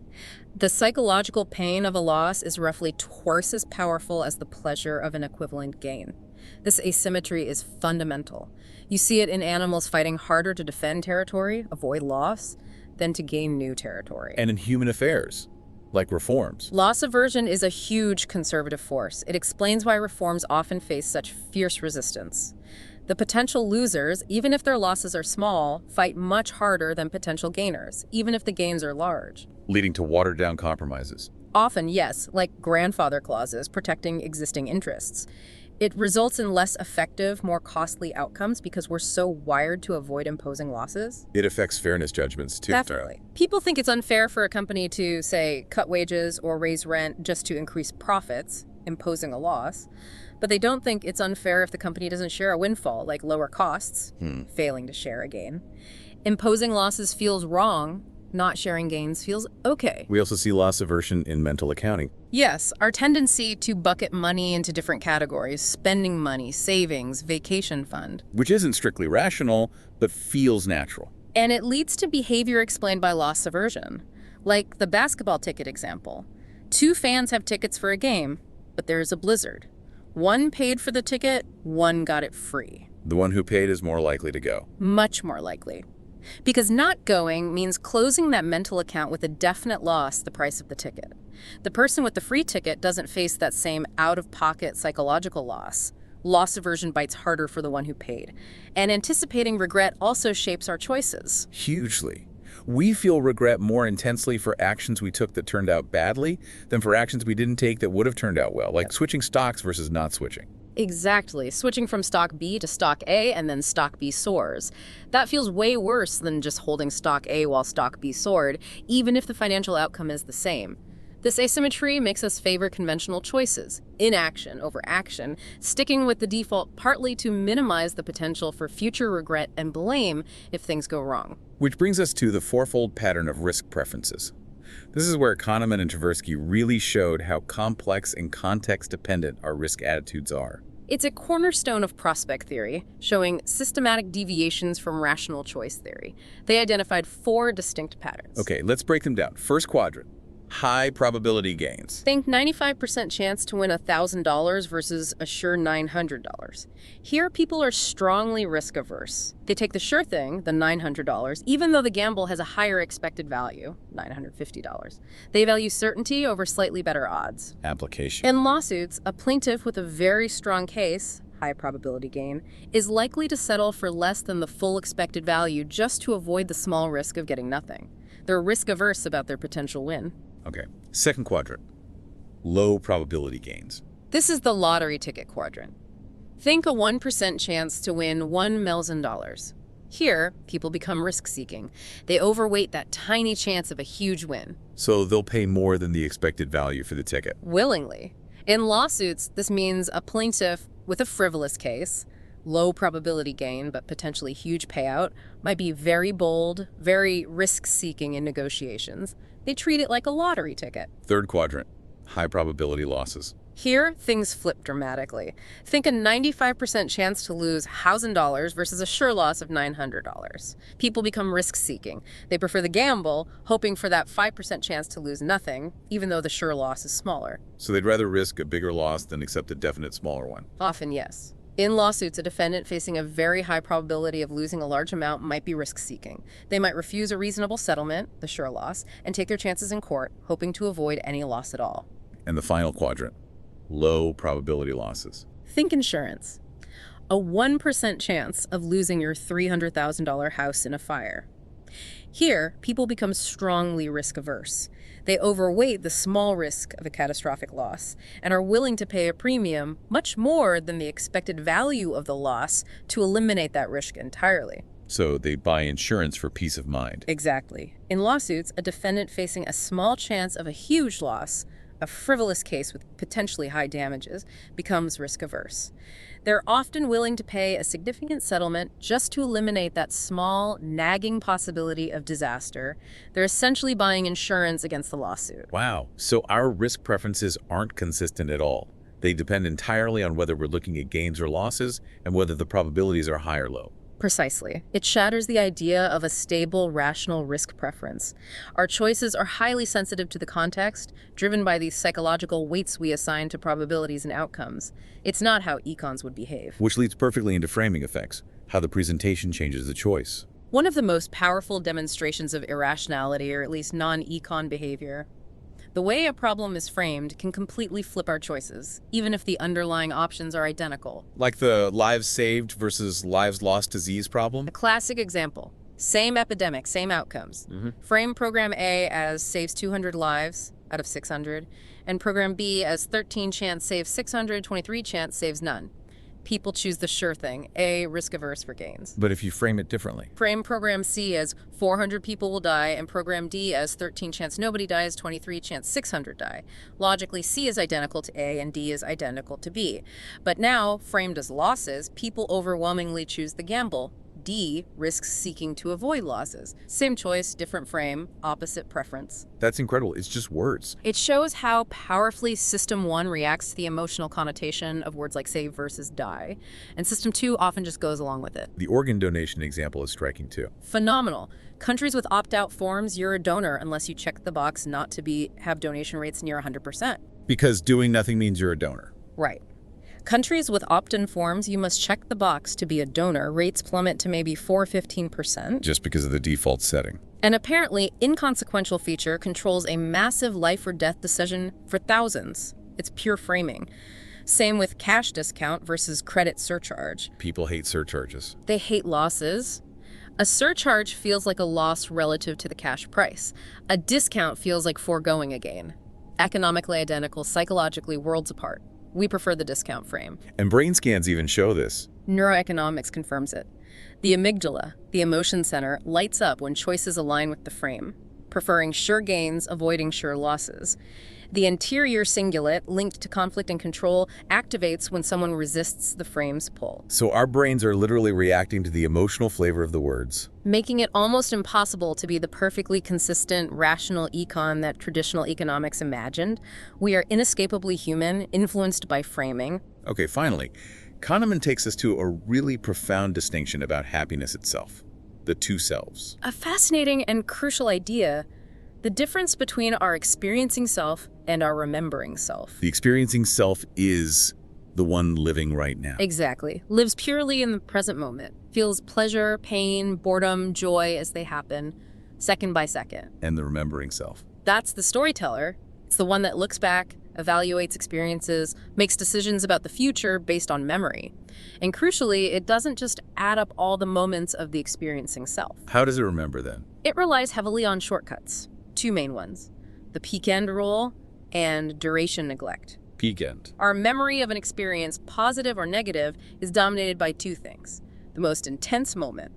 The psychological pain of a loss is roughly twice as powerful as the pleasure of an equivalent gain. This asymmetry is fundamental. You see it in animals fighting harder to defend territory, avoid loss, than to gain new territory. And in human affairs, like reforms. Loss aversion is a huge conservative force. It explains why reforms often face such fierce resistance. The potential losers, even if their losses are small, fight much harder than potential gainers, even if the gains are large. Leading to watered-down compromises. Often, yes, like grandfather clauses protecting existing interests. It results in less effective, more costly outcomes because we're so wired to avoid imposing losses. It affects fairness judgments, too. Definitely. People think it's unfair for a company to, say, cut wages or raise rent just to increase profits, imposing a loss. But they don't think it's unfair if the company doesn't share a windfall, like lower costs, failing to share a gain. Imposing losses feels wrong. Not sharing gains feels okay. We also see loss aversion in mental accounting. Yes, our tendency to bucket money into different categories, spending money, savings, vacation fund. Which isn't strictly rational, but feels natural. And it leads to behavior explained by loss aversion. Like the basketball ticket example. 2 fans have tickets for a game, but there's a blizzard. One paid for the ticket, one got it free. The one who paid is more likely to go. Much more likely. Because not going means closing that mental account with a definite loss, the price of the ticket. The person with the free ticket doesn't face that same out-of-pocket psychological loss. Loss aversion bites harder for the one who paid. And anticipating regret also shapes our choices. Hugely. We feel regret more intensely for actions we took that turned out badly than for actions we didn't take that would have turned out well, like switching stocks versus not switching. Exactly. Switching from stock B to stock A and then stock B soars. That feels way worse than just holding stock A while stock B soared, even if the financial outcome is the same. This asymmetry makes us favor conventional choices, inaction over action, sticking with the default partly to minimize the potential for future regret and blame if things go wrong. Which brings us to the fourfold pattern of risk preferences. This is where Kahneman and Tversky really showed how complex and context-dependent our risk attitudes are. It's a cornerstone of prospect theory, showing systematic deviations from rational choice theory. They identified 4 distinct patterns. Okay, let's break them down. First quadrant, high probability gains. Think 95% chance to win $1,000 versus a sure $900. Here, people are strongly risk-averse. They take the sure thing, the $900, even though the gamble has a higher expected value, $950. They value certainty over slightly better odds. Application. In lawsuits, a plaintiff with a very strong case, high probability gain, is likely to settle for less than the full expected value just to avoid the small risk of getting nothing. They're risk-averse about their potential win. Okay, second quadrant, low probability gains. This is the lottery ticket quadrant. Think a 1% chance to win $1 million. Here, people become risk-seeking. They overweight that tiny chance of a huge win. So they'll pay more than the expected value for the ticket. Willingly. In lawsuits, this means a plaintiff with a frivolous case, low probability gain but potentially huge payout, might be very bold, very risk-seeking in negotiations. They treat it like a lottery ticket. Third quadrant, high probability losses. Here, things flip dramatically. Think a 95% chance to lose $1,000 versus a sure loss of $900. People become risk-seeking. They prefer the gamble, hoping for that 5% chance to lose nothing, even though the sure loss is smaller. So they'd rather risk a bigger loss than accept a definite smaller one. Often, yes. In lawsuits, a defendant facing a very high probability of losing a large amount might be risk-seeking. They might refuse a reasonable settlement, the sure loss, and take their chances in court, hoping to avoid any loss at all. And the final quadrant, low probability losses. Think insurance. A 1% chance of losing your $300,000 house in a fire. Here, people become strongly risk-averse. They overweight the small risk of a catastrophic loss and are willing to pay a premium, much more than the expected value of the loss, to eliminate that risk entirely. So they buy insurance for peace of mind. Exactly. In lawsuits, a defendant facing a small chance of a huge loss a frivolous case with potentially high damages, becomes risk-averse. They're often willing to pay a significant settlement just to eliminate that small, nagging possibility of disaster. They're essentially buying insurance against the lawsuit. Wow. So our risk preferences aren't consistent at all. They depend entirely on whether we're looking at gains or losses and whether the probabilities are high or low. Precisely. It shatters the idea of a stable, rational risk preference. Our choices are highly sensitive to the context, driven by these psychological weights we assign to probabilities and outcomes. It's not how econs would behave. Which leads perfectly into framing effects, how the presentation changes the choice. One of the most powerful demonstrations of irrationality, or at least non-econ behavior, the way a problem is framed can completely flip our choices, even if the underlying options are identical. Like the lives saved versus lives lost disease problem? A classic example. Same epidemic, same outcomes. Frame program A as saves 200 lives out of 600, and program B as 13 chance saves 600, 23 chance saves none. People choose the sure thing, A, risk-averse for gains. But if you frame it differently? Frame program C as 400 people will die, and program D as 13 chance nobody dies, 23 chance 600 die. Logically, C is identical to A and D is identical to B. But now, framed as losses, people overwhelmingly choose the gamble. D risks seeking to avoid losses. Same choice, different frame, opposite preference. That's incredible. It's just words. It shows how powerfully System 1 reacts to the emotional connotation of words like save versus die, and System 2 often just goes along with it. The organ donation example is striking too. Phenomenal. Countries with opt-out forms, you're a donor unless you check the box not to have donation rates near 100%. Because doing nothing means you're a donor. Right. Countries with opt-in forms, you must check the box to be a donor. Rates plummet to maybe 4–15%. Just because of the default setting. An apparently inconsequential feature controls a massive life or death decision for thousands. It's pure framing. Same with cash discount versus credit surcharge. People hate surcharges. They hate losses. A surcharge feels like a loss relative to the cash price. A discount feels like foregoing a gain. Economically identical, psychologically worlds apart. We prefer the discount frame. And brain scans even show this. Neuroeconomics confirms it. The amygdala, the emotion center, lights up when choices align with the frame, preferring sure gains, avoiding sure losses. The anterior cingulate, linked to conflict and control, activates when someone resists the frame's pull. So our brains are literally reacting to the emotional flavor of the words. Making it almost impossible to be the perfectly consistent, rational econ that traditional economics imagined. We are inescapably human, influenced by framing. Okay, finally, Kahneman takes us to a really profound distinction about happiness itself. The two selves. A fascinating and crucial idea. The difference between our experiencing self and our remembering self. The experiencing self is the one living right now. Exactly. Lives purely in the present moment. Feels pleasure, pain, boredom, joy as they happen, second by second. And the remembering self. That's the storyteller. It's the one that looks back, evaluates experiences, makes decisions about the future based on memory. And crucially, it doesn't just add up all the moments of the experiencing self. How does it remember then? It relies heavily on shortcuts. Two main ones, the peak end rule and duration neglect. Peak end. Our memory of an experience, positive or negative, is dominated by two things. The most intense moment,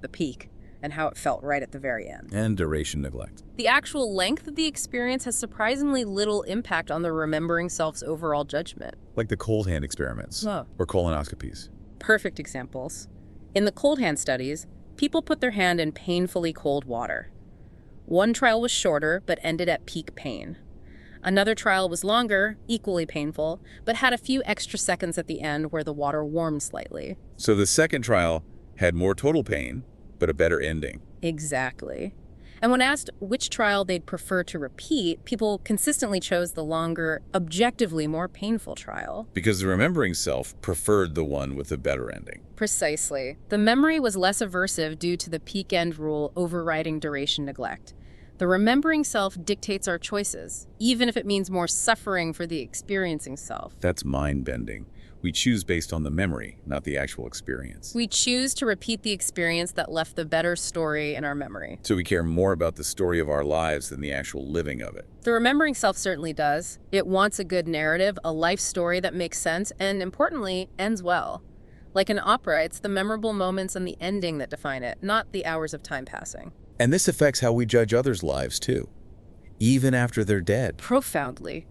the peak, and how it felt right at the very end. And duration neglect. The actual length of the experience has surprisingly little impact on the remembering self's overall judgment. Like the cold hand experiments or colonoscopies. Perfect examples. In the cold hand studies, people put their hand in painfully cold water. One trial was shorter, but ended at peak pain. Another trial was longer, equally painful, but had a few extra seconds at the end where the water warmed slightly. So the second trial had more total pain, but a better ending. Exactly. And when asked which trial they'd prefer to repeat, people consistently chose the longer, objectively more painful trial. Because the remembering self preferred the one with a better ending. Precisely. The memory was less aversive due to the peak end rule overriding duration neglect. The remembering self dictates our choices, even if it means more suffering for the experiencing self. That's mind-bending. We choose based on the memory, not the actual experience. We choose to repeat the experience that left the better story in our memory. So we care more about the story of our lives than the actual living of it. The remembering self certainly does. It wants a good narrative, a life story that makes sense, and importantly, ends well. Like an opera, it's the memorable moments and the ending that define it, not the hours of time passing. And this affects how we judge others' lives, too, even after they're dead. Profoundly.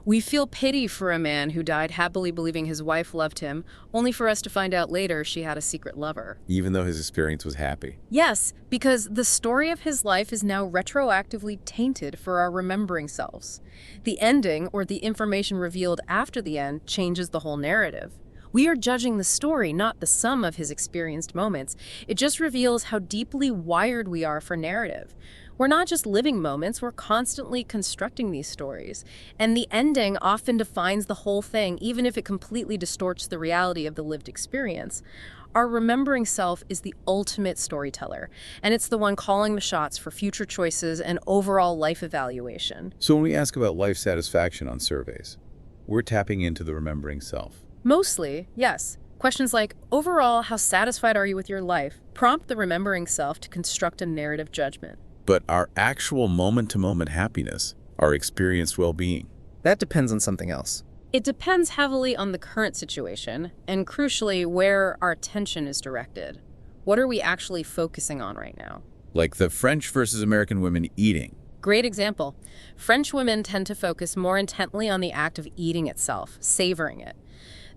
We feel pity for a man who died happily believing his wife loved him, only for us to find out later she had a secret lover. Even though his experience was happy. Yes, because the story of his life is now retroactively tainted for our remembering selves. The ending, or the information revealed after the end, changes the whole narrative. We are judging the story, not the sum of his experienced moments. It just reveals how deeply wired we are for narrative. We're not just living moments, we're constantly constructing these stories. And the ending often defines the whole thing, even if it completely distorts the reality of the lived experience. Our remembering self is the ultimate storyteller, and it's the one calling the shots for future choices and overall life evaluation. So when we ask about life satisfaction on surveys, we're tapping into the remembering self. Mostly, yes. Questions like, overall, how satisfied are you with your life, prompt the remembering self to construct a narrative judgment. But our actual moment-to-moment happiness, our experienced well-being. That depends on something else. It depends heavily on the current situation, and crucially, where our attention is directed. What are we actually focusing on right now? Like the French versus American women eating. Great example. French women tend to focus more intently on the act of eating itself, savoring it.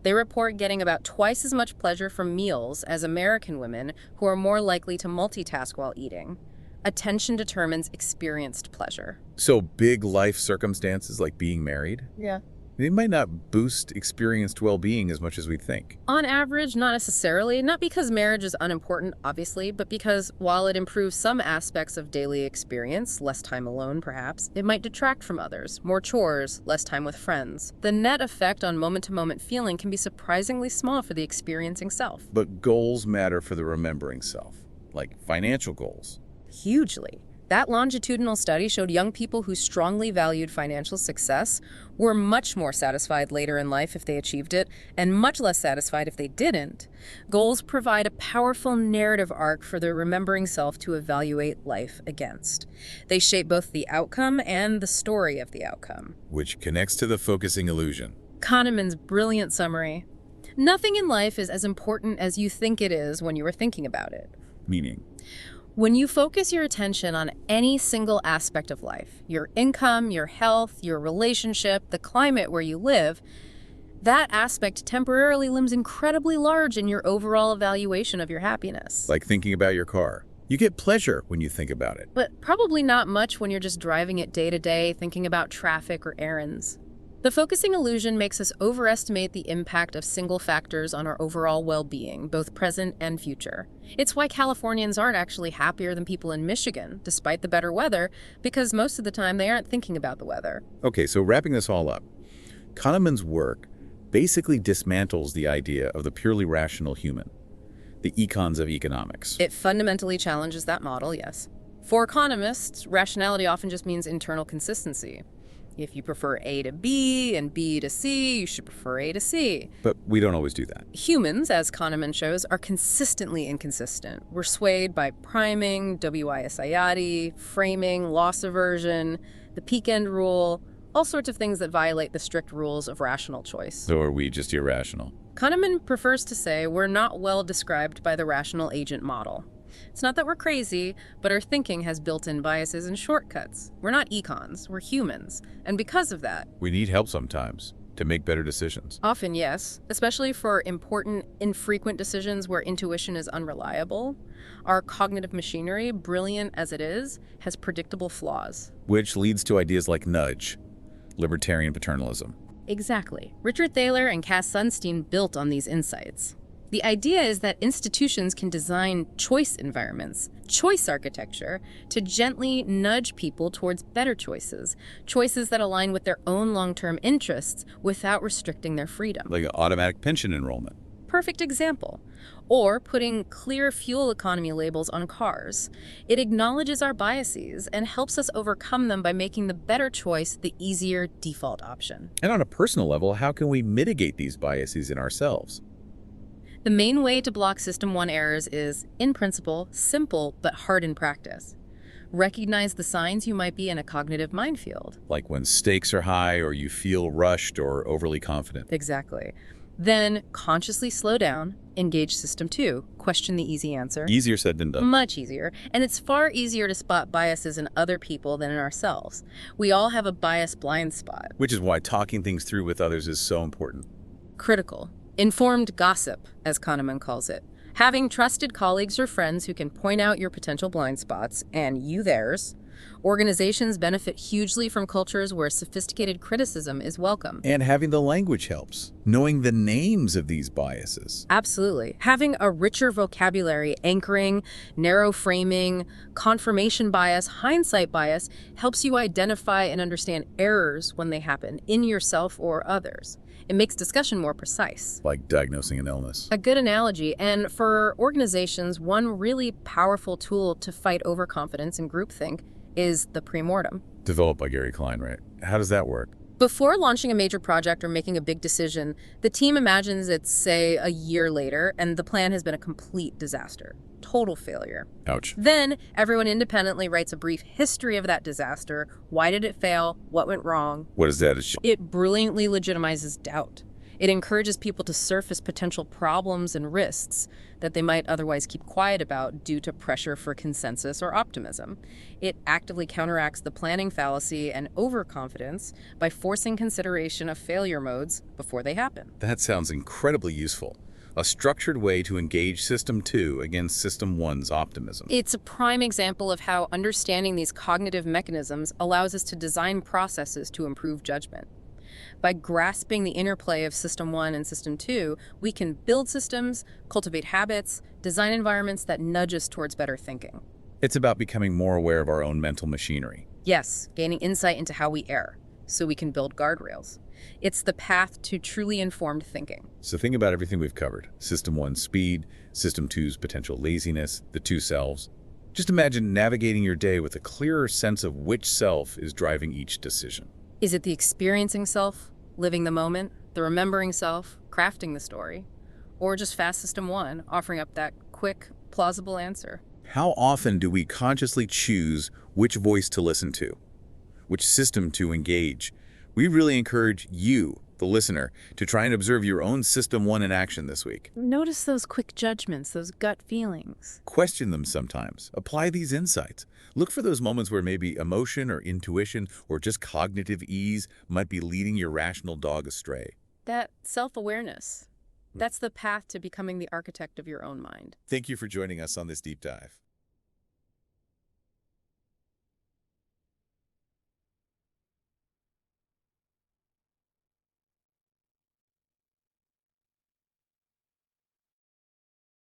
They report getting about twice as much pleasure from meals as American women, who are more likely to multitask while eating. Attention determines experienced pleasure. So big life circumstances like being married, Yeah. they might not boost experienced well-being as much as we think. On average, not necessarily, not because marriage is unimportant, obviously, but because while it improves some aspects of daily experience, less time alone perhaps, it might detract from others, more chores, less time with friends. The net effect on moment-to-moment feeling can be surprisingly small for the experiencing self. But goals matter for the remembering self, like financial goals. Hugely. That longitudinal study showed young people who strongly valued financial success were much more satisfied later in life if they achieved it, and much less satisfied if they didn't. Goals provide a powerful narrative arc for the remembering self to evaluate life against. They shape both the outcome and the story of the outcome. Which connects to the focusing illusion. Kahneman's brilliant summary. Nothing in life is as important as you think it is when you are thinking about it. Meaning, when you focus your attention on any single aspect of life, your income, your health, your relationship, the climate where you live, that aspect temporarily looms incredibly large in your overall evaluation of your happiness. like thinking about your car. You get pleasure when you think about it. But probably not much when you're just driving it day to day, thinking about traffic or errands. The focusing illusion makes us overestimate the impact of single factors on our overall well-being, both present and future. It's why Californians aren't actually happier than people in Michigan, despite the better weather, because most of the time they aren't thinking about the weather. Okay, so wrapping this all up, Kahneman's work basically dismantles the idea of the purely rational human, the econs of economics. It fundamentally challenges that model, yes. For economists, rationality often just means internal consistency. If you prefer A to B and B to C, you should prefer A to C. But we don't always do that. Humans, as Kahneman shows, are consistently inconsistent. We're swayed by priming, WISIAD, framing, loss aversion, the peak end rule, all sorts of things that violate the strict rules of rational choice. So are we just irrational? Kahneman prefers to say we're not well described by the rational agent model. It's not that we're crazy, but our thinking has built-in biases and shortcuts. We're not econs, we're humans. And because of that, We need help sometimes to make better decisions. often yes, especially for important, infrequent decisions where intuition is unreliable, our cognitive machinery, brilliant as it is, has predictable flaws. Which leads to ideas like nudge, libertarian paternalism. Exactly. Richard Thaler and Cass Sunstein built on these insights. The idea is that institutions can design choice environments, choice architecture, to gently nudge people towards better choices, choices that align with their own long-term interests without restricting their freedom. Like automatic pension enrollment. Perfect example. Or putting clear fuel economy labels on cars. It acknowledges our biases and helps us overcome them by making the better choice the easier default option. And on a personal level, how can we mitigate these biases in ourselves? The main way to block System 1 errors is, in principle, simple but hard in practice. Recognize the signs you might be in a cognitive minefield. Like when stakes are high or you feel rushed or overly confident. Exactly. Then consciously slow down, engage system 2, question the easy answer. Easier said than done. Much easier. And it's far easier to spot biases in other people than in ourselves. We all have a bias blind spot. Which is why talking things through with others is so important. Critical. Informed gossip, as Kahneman calls it. Having trusted colleagues or friends who can point out your potential blind spots, and you theirs. Organizations benefit hugely from cultures where sophisticated criticism is welcome. And having the language helps. Knowing the names of these biases. Absolutely. Having a richer vocabulary, anchoring, narrow framing, confirmation bias, hindsight bias, helps you identify and understand errors when they happen in yourself or others. It makes discussion more precise. Like diagnosing an illness. A good analogy. And for organizations, one really powerful tool to fight overconfidence and groupthink is the premortem. Developed by Gary Klein, right? How does that work? Before launching a major project or making a big decision, the team imagines it's, say, a year later, and the plan has been a complete disaster. Total failure. Ouch. Then, everyone independently writes a brief history of that disaster. Why did it fail? What went wrong? What is that? It brilliantly legitimizes doubt. It encourages people to surface potential problems and risks that they might otherwise keep quiet about due to pressure for consensus or optimism. It actively counteracts the planning fallacy and overconfidence by forcing consideration of failure modes before they happen. That sounds incredibly useful. A structured way to engage System 2 against System 1's optimism. It's a prime example of how understanding these cognitive mechanisms allows us to design processes to improve judgment. By grasping the interplay of System 1 and System 2, we can build systems, cultivate habits, design environments that nudge us towards better thinking. It's about becoming more aware of our own mental machinery. Yes, gaining insight into how we err, so we can build guardrails. It's the path to truly informed thinking. So think about everything we've covered. System 1's speed, System 2's potential laziness, the two selves. Just imagine navigating your day with a clearer sense of which self is driving each decision. Is it the experiencing self, living the moment, the remembering self, crafting the story, or just fast System 1, offering up that quick, plausible answer? How often do we consciously choose which voice to listen to, which system to engage? We really encourage you, the listener, to try and observe your own System 1 in action this week. Notice those quick judgments, those gut feelings. Question them sometimes. Apply these insights. Look for those moments where maybe emotion or intuition or just cognitive ease might be leading your rational dog astray. That self-awareness, that's the path to becoming the architect of your own mind. Thank you for joining us on this deep dive.